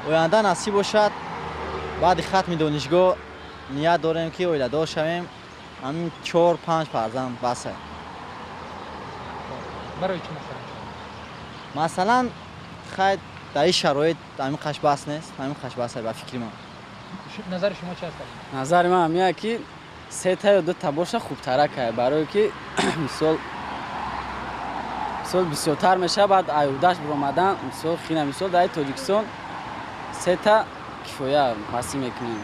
оянда насиб бошад, баъди хатми донишгоҳ ният дорем ки оиладор шавем. Ҳамин 4-5 фарзанд бас аст. барои чӣ масалан? Масалан, хай дар ин шароит ҳамин қаш бас нест, ҳамин қаш бас аст ба фикри ман. назари шумо чӣ аст? назари ман ҳамин ки сета ё дута боша хубтарак аст, барое ки мисол бисёртар мешавад аюдаш биромадан, мисол хина мисол дар Тоҷикистон сета кифоя ҳасӣ мекунем.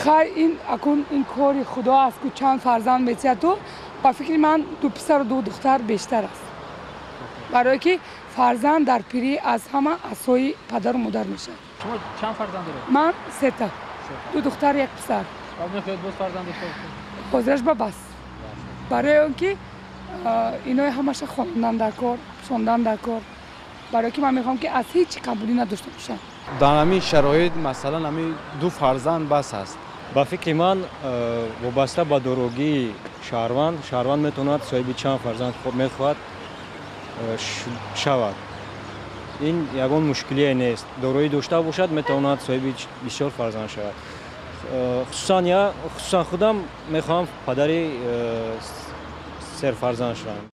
خیر این اکن این کاری خدا است که چند فرزند می‌چه تو با فکر من 2 پسر و 2 دختر بیشتر است برای که فرزند در پیری از همه اسای پدر و مادر میشه. شما چند فرزند دارید؟ من 3 تا 2 دختر 1 پسر. و میخواهید باز فرزند داشته باشید؟ حاضرش به بس برای اینکه اینا همش خواندن در کار خوندن در کار برای که من میخوام که از هیچ قبولی نداشته باشم. дар ҳамин шароит масалан ҳамин 2 фарзанд бас аст. ба фикри ман вобаста ба дорогии шаҳрванд метавонад соҳиби чанд фарзанд мехоҳад шавад. ин ягон мушкилие нест. Дороӣ дошта бошад метавонад соҳиби бисёр фарзанд шавад. хусусан худам мехоҳам падари серфарзанд шавам.